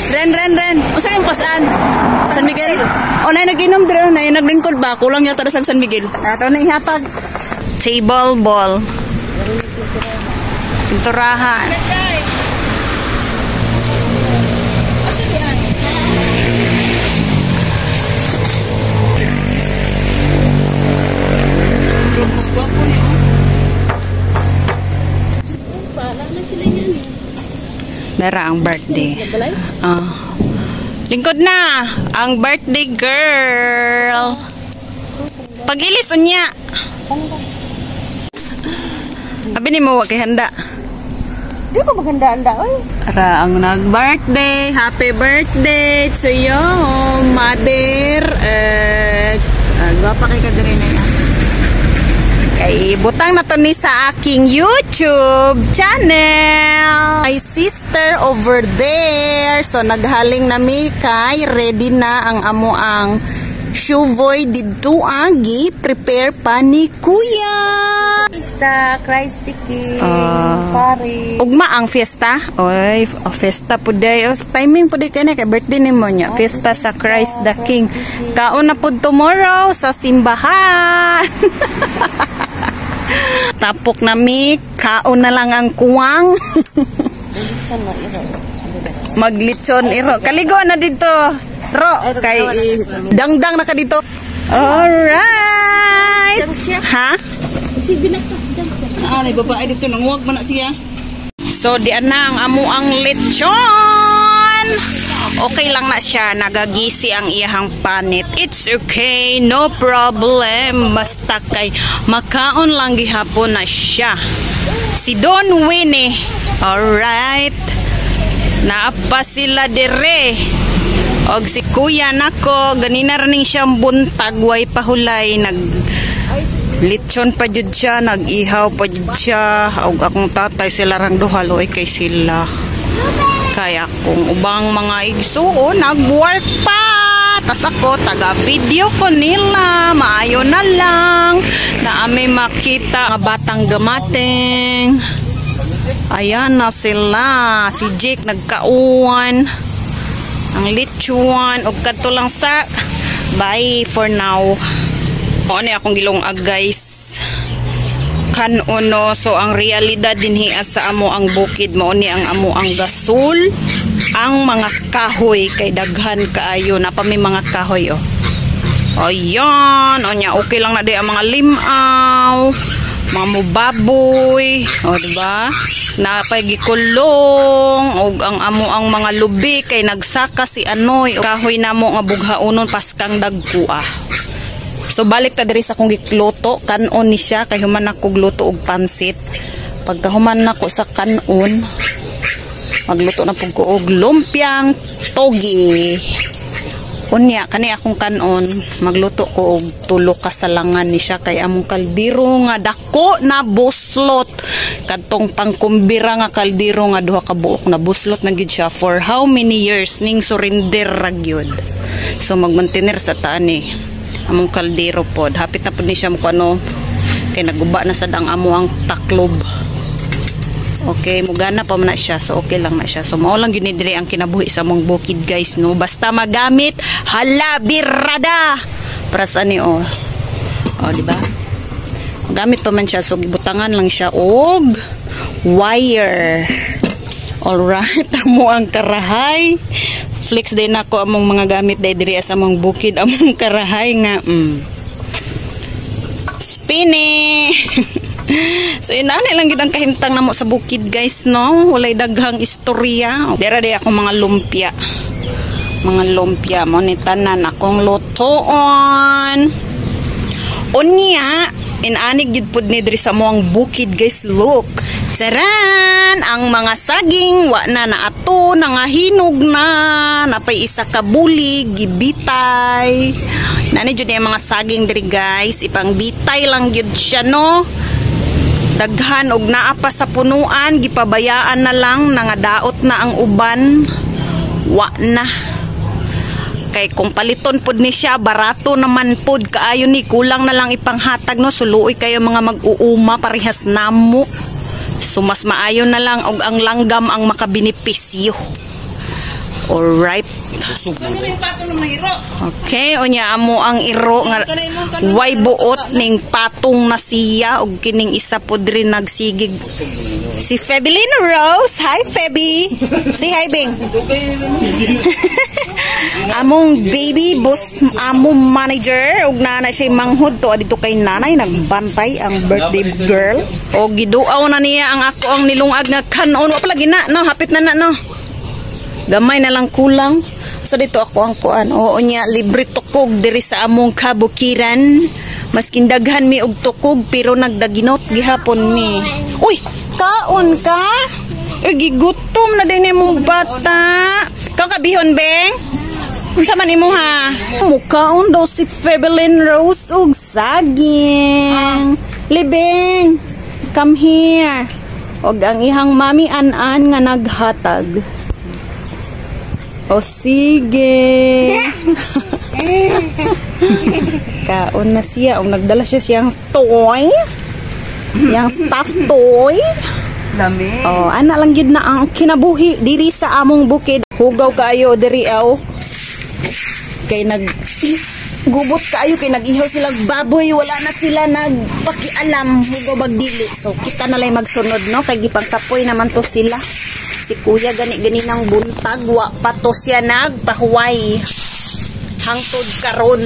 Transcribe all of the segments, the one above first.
Ren. O saan yung pasaan? San Miguel? O na nag-inom dito. Na naglingkod ba? Kulang yata sa San Miguel. Ito na ihatag. Table ball. Pinturahan. Dara ang birthday. Lingkod na ang birthday girl. Pagilis unya. Abi ni mo wag kay handa. Di ko maganda-anda oy. Ara ang nag-birthday. Happy birthday to you, mother. Gwapa kay ka diri na yan. Kay butang na to ni sa aking YouTube channel. My sister over there. So naghaling na mi kay ready na ang amo ang shuvoy didto agi prepare pa ni kuya. Fiesta, Christy King, pare. Ugma ang fiesta. Oy, fiesta po day. Timing po day kay birthday ni mo nya. Fiesta sa Christ the King. Kaon na po tomorrow sa simbahan. Tapok na mi, kaon na lang ang kuwang. Maglitson iro. Kaligo na dito. Ro, kay dangdang na ka dito. Alright. Ha? Si binaktas dyan siya. Ay, babae dito nang wag man na siya. So, di na ang amo ang lechon. Okay lang na siya, nagagisi ang iyahang panit. It's okay, no problem. Basta kay makaon lang gihapon na siya. Si Don Winnie. Alright. Naapa sila dire. Og si kuya nako, ganina rin siyang buntag, way pahulay. Lechon pa jud siya, nag-ihaw pa jud siya. Og akong tatay sila rang duhaloy kay sila. Kaya kung ubang mga igsuo, nag-work pa. Tas ako, taga-video ko nila. Maayo na lang. Na amay makita mga batang gamating. Ayan na sila. Si Jake nagkauwan. Ang lechon. O kadto lang sa. Bye for now. O ni akong gilong guys. Kanuno, so ang realidad dinhi sa amo ang bukid mao ni ang amo ang gasol, ang mga kahoy kay daghan kaayo na pa may mga kahoy oh. Ayan, onya okay lang na di ang mga limaw, mga mubaboy, o diba? Napay gikulong og ang amo ang mga lubi kay nagsaka si Anoy kahoy namo nga bughaunon paskang dagkua. So balik ta diri sa kong gikluto, kanon ni siya kay human ako gluto og pansit. Pagka human nako sa kanon, magluto na pug ko og lumpiang togi. Unya kani akong kanon, magluto ko og tulo ka salangan ni siya kay among kaldero nga dako na buslot. Kadtong pangkumbira nga kaldero nga duha ka buok na buslot na gid siya for how many years ning surrender ra gyud. So mag-maintainer sa tani. Among kaldero pod, hapit na pod ni siya mo ano kay naguba na sad ang amo ang taklob. Okay, mugana pa man na siya, so okay lang na siya. So mao lang gyud diri ang kinabuhi sa among bukid guys, no. Basta magamit hala birada para sa ni oh. Oh, di ba? Magamit pa man siya, so gibutangan lang siya og wire. Alright, amo ang karahay. Flex din ako among mga gamit diri sa among bukid, among karahay nga spinning. So inani lang gid ang kahimtang namo sa bukid guys, no. Walay daghang istorya. Dira day ako mga lumpia. Mga lumpia mo ni tanan akong lutoon. Unya, inanig gid pud ni diri sa among bukid guys, look. Saran ang mga saging wa na naato nangahinog na napay isa ka bulig gibitay. Nani jud yung mga saging diri guys, ipang bitay lang gyud siya, no. Daghan og naa pa sa punuan, gipabayaan na lang nangadaot na ang uban. Wa na. Kay kung paliton pud ni siya, barato naman pud kaayo ni, kulang na lang ipanghatag, no. Suluoy kayo mga mag-uuma parehas namo. So mas maayo na lang og ang langgam ang makabinipisyo. Alright. Okay, unya amo ang iro nga way buot ning patong na siya ug kining isa pod rin nagsigig si Febelyn Rose. Hi Feby. Say hi Bing. Among baby boss among manager ug nana siya manghud to adto kay nanay nagbantay ang birthday girl. O giduaw na niya ang ako ang nilungag nga kanon wa pala gina no hapit na no. Gamay na lang kulang. So dito ako ang kuan. Oo niya, libre tukog diri sa among kabukiran. Maskin daghan mi og tukog pero nagdaginot gihapon mi. Uy, kaon ka? Gigutom na din imong bata. Kakabihon beng? Unsa man imo ha? Mukaon daw si Febelyn Rose og saging. Libeng, come here. Og ang ihang mami an-an nga naghatag. O sige. Kaon na siya. O nagdala siya siyang toy. Yang stuffed toy. Dami. O ana lang yun na ang kinabuhi diri sa among bukid. Hugaw kayo diri aw. Kay gubot kayo kay nag-ihaw silang baboy. Wala na sila nagpakialam. Hugaw bagdili. So kita na lang magsunod no. Kay gipangkapoy naman to sila. Si kuya gani ng buntag wa pato siya nagpahuway hangtod karon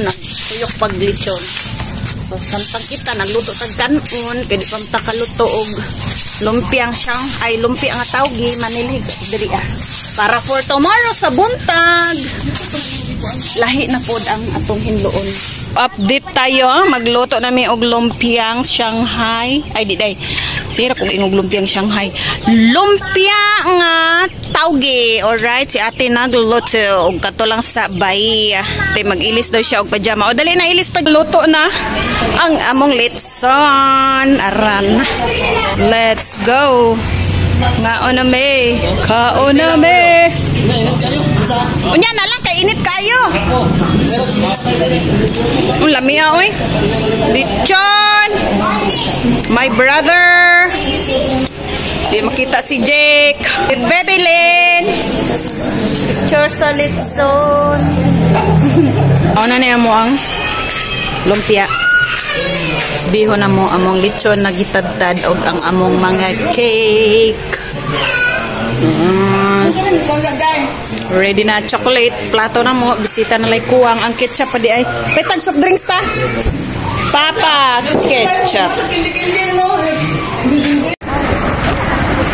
tuyok paglitsyon. So samtang kita nagluto tag kanon kay di pa makaluto og lumpiang siyang ay lumpia nga tawgi manilhig diri para for tomorrow sa buntag lahi na pod ang atong hinluon. Update tayo, magluto nami og lumpiang Shanghai. Ay di day. Sira kung ingog lumpiang Shanghai. Lumpia nga tawgi. Alright, si ate nagluto og kato lang sa bay. Tay mag-ilis daw siya og pajama. O dali na ilis pagluto na ang among litson. Aran. Let's go. Ngaon na me. Kaon na me. Unya na lang kay init kayo. Lamia oy. Lechon. My brother. Di makita si Jake. Bebelyn. Picture sa litson. Ano na mo ang lumpia. Biho na mo among lechon na gitadtad og ang among mga cake. Ready na chocolate. Plato na mo. Bisita na lay kuwang. Ang ketchup pa di ay. Petag soft drinks ta. Papa, ketchup.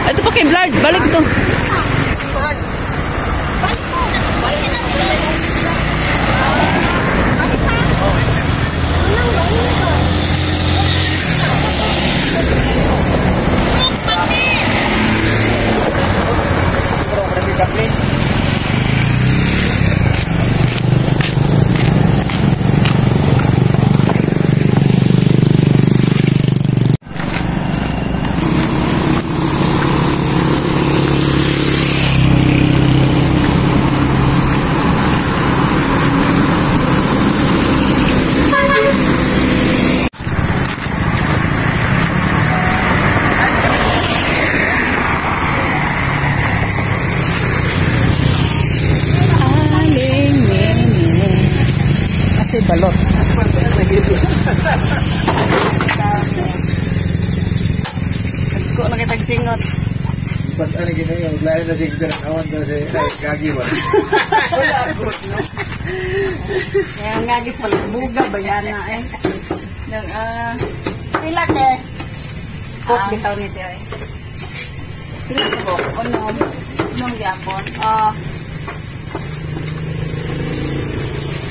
Ito pa kay Blard. Balik ito. Balot. Ko na kitag singot. Pas ano ginayon, lain na siguro awan daw sa gagi ba. Kaya ngagi pala buga bayana eh. Nang pila ke. Kok bitaw ni ti ay. Pila ko ono mong gyapon.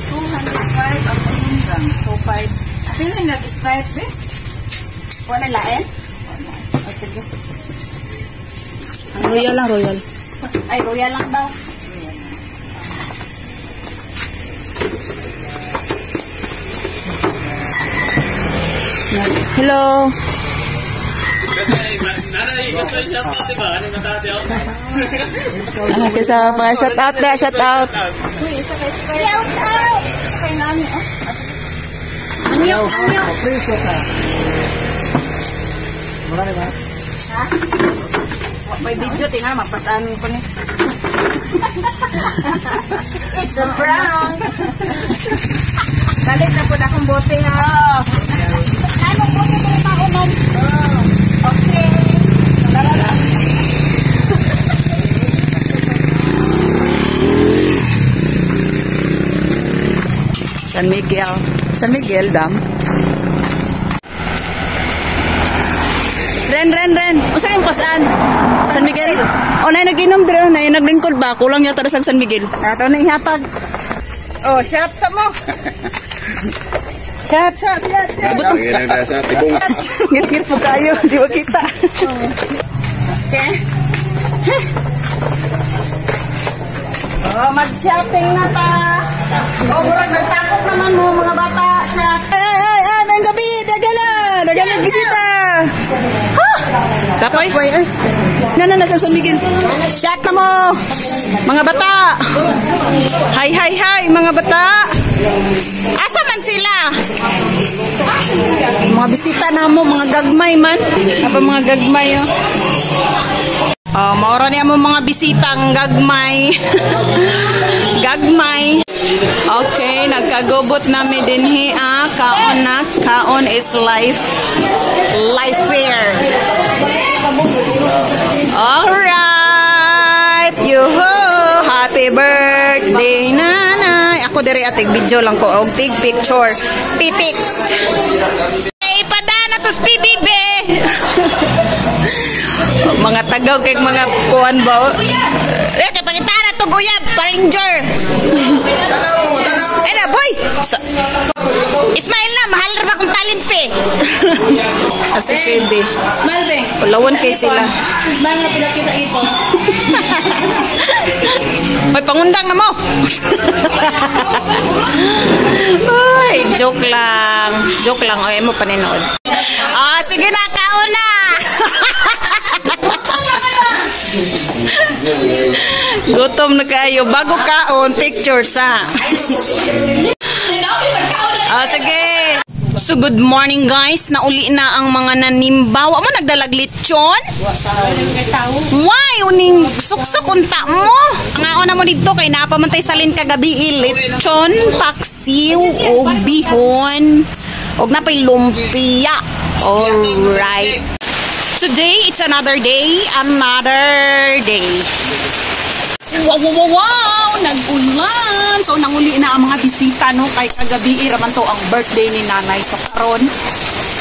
205 ang hanggang 25. Pila na stripe be? Wala lain? O sige. Ang royal lang, royal. Ay, royal lang daw. Hello. Kasi mga shout out na, shout out. Shout out. Kay nani oh. Anyo, anyo. Wala na ba? Ha? May video tingnan mapasaan ko ni. It's a prank. Galit na po na akong bote ha. Ano po na mga maunan? Okay. Tara lang. San Miguel Dam. Ren. O saan yung pasaan? San Miguel? O na nag-inom dito. Na naglingkod ba? Kulang yata sa San Miguel. Ito na ihatag. O, shot sa mo. Shot. Butong. Ngit po kayo. Di ba kita? Okay. Oh, mag-shopping na ta. O, murag nagtakot naman mo mga bata. Shot. Ay, may gabi. Dagan na bisita. Kapoy? Nana sa San Miguel. Shot na mo. Mga bata. Hi, mga bata. Asa man sila? Mga bisita na mo, mga gagmay man. Apa mga gagmay oh. Maura niya mo mga bisitang gagmay. Gagmay. Okay, nagkagubot namin din kaon na. Kaon is life. Life fair. Alright. Yuhu. Happy birthday, nanay. Ako diri atig video lang ko. Og tig picture. Pitik. Hey, padana tos PBB. Mga tagaw kay mga kuan ba? Eh, kay pangitara to guyab, paranger. Eh na, boy. Ismail na, mahal ra ba kung talent fee? Asi pwede. Smile, be. Palawan kay sila. Smile na pila kita ito. Hoy, pangundang na mo. Ay, joke lang. Joke lang. Oy, mo paninood. Sige na, kaon na. Gutom na kayo. Bago kaon, pictures ha. Sige. So good morning guys. Nauli na ang mga nanimbaw. Amo nagdalag lechon? Why? Uning suksok unta mo. Ang na mo dito kay napamantay salin kagabi lechon, paksiw, o bihon. Og napay lumpia. Alright. Today, it's another day. Wow! Nag-ulan! So, nanguli na ang mga bisita, no? Kay kagabi, raman to ang birthday ni nanay. So, karon,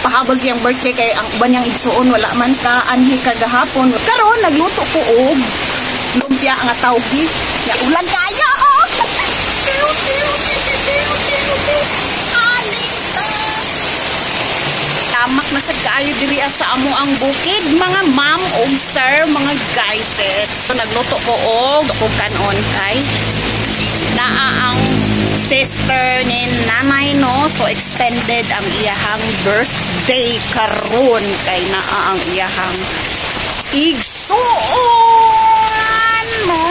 pahabol siyang birthday kay ang banyang igsuon, wala man ka, anhi kagahapon. Karon, nagluto ko og lumpia ang tawgi. Ya, ulan kaya, oh! Tamak na sa kaayo diri sa amo ang bukid, mga ma'am o sir, mga guys. So, nagluto ko og kanon kay naa ang sister ni nanay, no? So, extended ang iyahang birthday karon kay naa ang iyahang igsuon mo.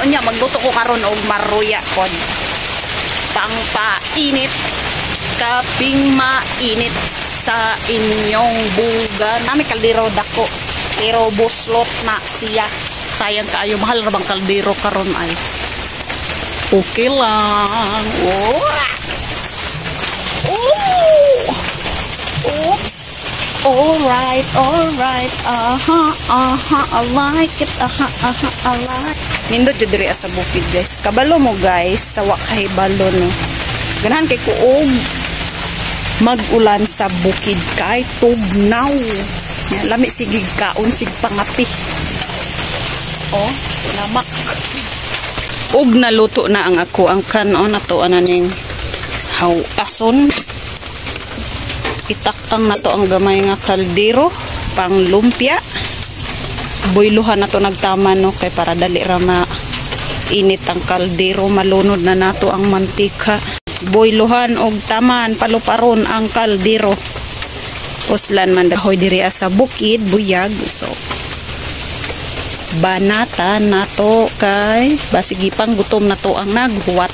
Unya, magluto ko karon og maruya kon. Pangpainit, kaping mainit sa inyong buga. Nami kaldero dako. Pero buslot na siya. Sayang kaayo. Mahal ra bang kaldero karon ay. Okay lang. Oh. Oops. Alright. I like it. I like. Nindot jud diri sa bukid guys. Kabalo mo guys. Sawa kay balo no. Ganahan kay kuog mag-ulan sa bukid kay tugnaw. Lami sigig kaon sig pangapi. Oh, lamak. Og naluto na ang ako ang kanon nato ananing hawason. Itakang nato ang gamay nga kaldero pang lumpia. Boyluhan nato nagtama no kay para dali ra ma init ang kaldero, malunod na nato ang mantika. Boyluhan og taman paluparon ang kaldero. Uslan man dahoy diri sa bukid buyag. So banata nato kay basigi pang gutom nato ang naghuwat.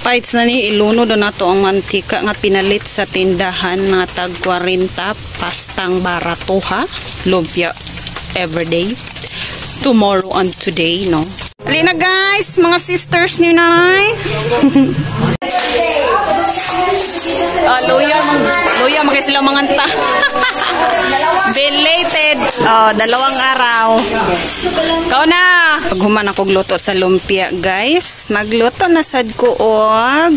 Pites na ni ilunod na nato ang mantika nga pinalit sa tindahan nga tag 40 pastang barato ha. Lumpia everyday. Tomorrow and today no. Ali na guys, mga sisters ni nanay. Luya magay sila manganta. Belated. Oh, 2 araw. Kau na. Paghuman ako gluto sa lumpia, guys. Nagluto na sad ko og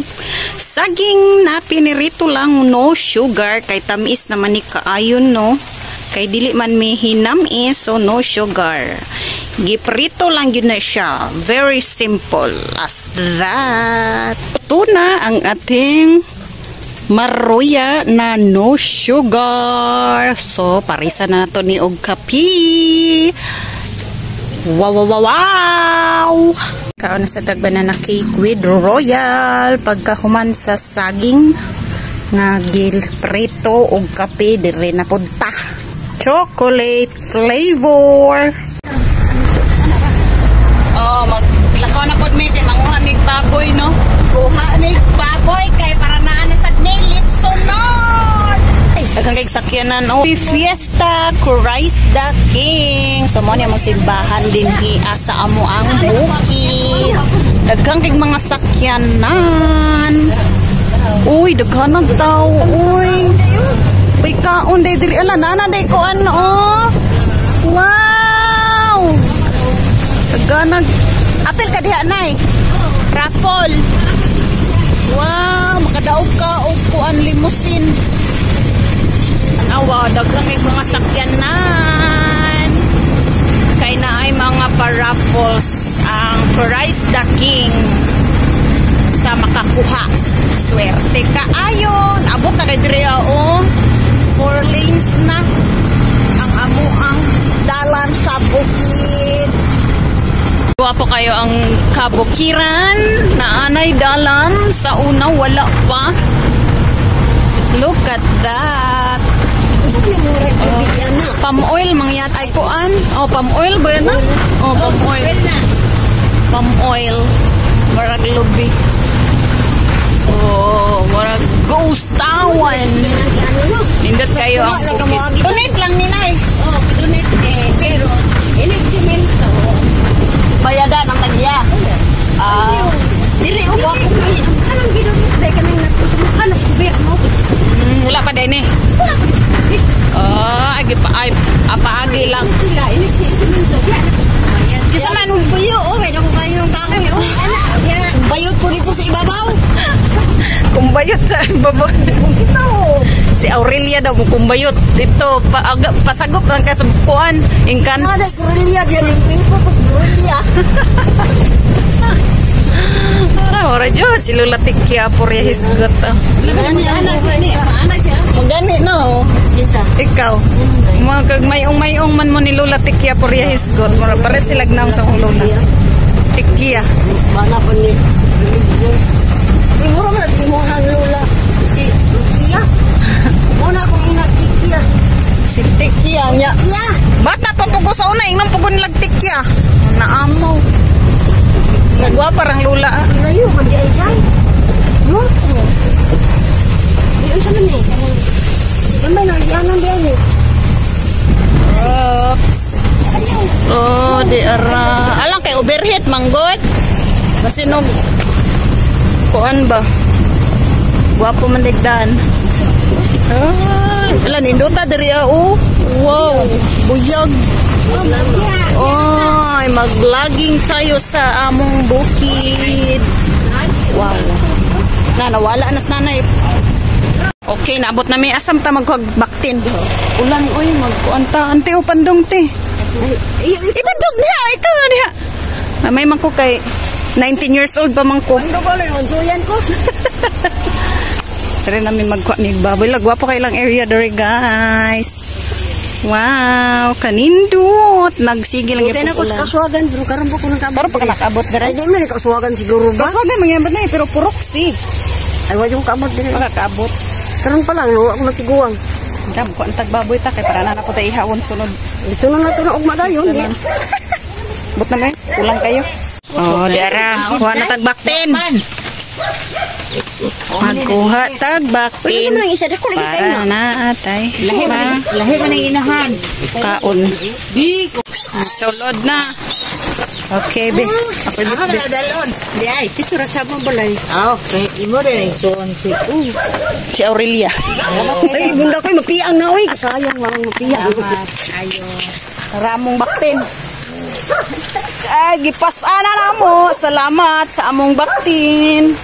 saging na pinirito lang, no sugar. Kay tamis naman ni kaayon, no. Kay dili man may hinamis, so no sugar. Giprito lang yun na siya. Very simple as that. Ito na ang ating maruya na no sugar. So, parisa na nato ni og kapi. Wow, wow, wow, wow! Kaon na sa banana cake with royal. Pagkahuman sa saging nga gilprito og kape dire na punta. Chocolate flavor. Oh, maglakaw na pod mate, manguha mig baboy, no? Kuha mig baboy kay para naa na sa nilit sunod. Daghang kay sakyanan, oh. Fiesta Christ the King. So mo ni among simbahan dinhi asa amo ang bukid. Daghang kay mga sakyanan. Uy, daghan na taw. Uy. Uy, kaon day diri ala nana day ko ano. Wow. Ganag apel ka diha nay. Raffle. Wow, makadaog ka og kuan limousine. Anawa daghang kay mga sakyanan. Kay naay mga paraffles ang Christ the King sa makakuha. Swerte ka ayon. Abot ka kay dire oh. 4 lanes na ang amo ang dalan sa bukid. Guwapo kayo ang kabukiran na anay dalan. Sa una wala pa. Look at that. Palm oil mangyat ay kuan. Oh, palm oil ba na? Oh, palm oil. Palm oil. Marag lubi. Oh, marag ghost town. Nindot kayo ang bukid. Donate lang ni Nay. Oh, donate eh. Pero, inig-simento. Bayadan ang tagya. Dili o ba ko kay anong ginamit dai kanang natusukan sa gobyerno. Wala pa din eh. Agi pa ay apaagi lang. Sila inig-simento. Kasi man Bayo, oh, may dako kayo ng kahoy. Bayot po dito sa ibabaw. kumbayot sa baba. Ito. Si Aurelia daw mo kumbayot dito pasagop lang ka sa bukuan. Ingkan. Ada gurilya diyan yung pipo pas gurilya. Ora jud si Lola Tikya purya hisgot. Gani ana siya. Magani no. Kinsa? Ikaw. Magmayong man mo ni Lola Tikya purya hisgot. Mura pare sila gnaw sa kong Lola. Tikya. Bana pa ni. Uy, mura man di mo ang Lola. Si Tikya. Muna akong ina Tikya. Si Tikya nya. Ya. Bata pa pugo sa una inang pugo nilag Tikya. Naamaw. Nagwa parang Lola. Layo man di ay jay. No? Di unsa man ni? Sige man ang yanan diyan ni. Oh, di ara. Alang kay overheat manggod. Masinog. Kuan ba? Guwapo man digdan. Ala nindota diri oh. Wow, buyag. Oy, mag-vlogging tayo sa among bukid. Wow. Nawala na sa nanay. Okay, naabot na may asam ta magbagbaktin. Ulan oy, magkuanta ante o pandong te. Ipandong niya, ikaw niya. May man ko kay 19 years old pa man ko. Ano ba lang suyan ko? Tara namin magkuha ni baboy. Lagwapo kay lang area dere guys. Wow, kanindot. Nagsigil lang Kaya na ko sa kaswagan, pero karon po ko nang kabot. Pero pag nakabot dere. Ay, di man kaswagan siguro ba? Kaswagan mangyabot na pero proxy. Ay, wala yung kabot din. Makakaabot. Karon pa lang, ako natiguang. Jam ko ang tagbabay ta kay para na po tayo ihawon sunod. Ito na nato na ugma dayon. But na may ulang kayo. Oh, diara, kuha na tagbaktin. Magkuha tagbaktin. Pwede mo lang isa dako lagi kayo Para na. na atay. Lahi man ang inahan. Kaon. Sulod na. Okay, be. Okay, Ako be. na dalon. Di ay, tito ra sa mong balay. Okay, imo rin ang suon si Si Aurelia. Ay, bunda ko mapiang na oy. Sayang lang mapiang. ayo. Ramong baktin. Ay, gipasana na mo. Salamat sa among baktin.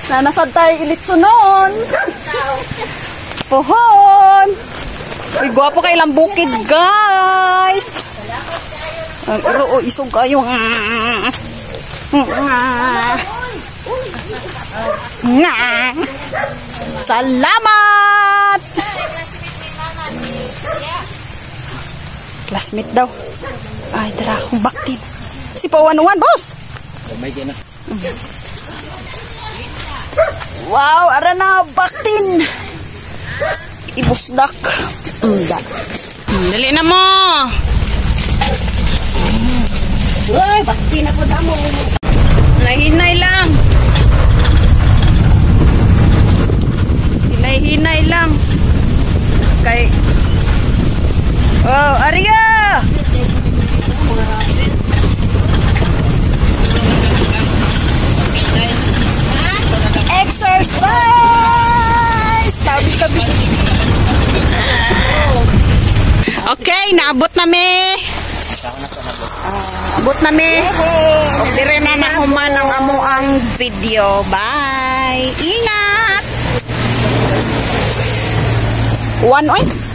Na nasad tayo ilitsunon. Pohon. Uy, gwapo kay ilang bukid, guys. Ang iro, isog kayo. Salamat! Classmate daw. Ay, tara akong baktin. Si Pawanuan, boss! Wow, ara na, baktin! Ibusdak. Dali na mo! Uy, bakti na ko na mo. Hinay-hinay lang. Hinay-hinay lang. Kay... Oh, Arya! Exercise! Tabi-tabi. Okay, naabot na me. Abot na me. Og dire na nahuman ang amuang video. Bye. Ingat. One oy.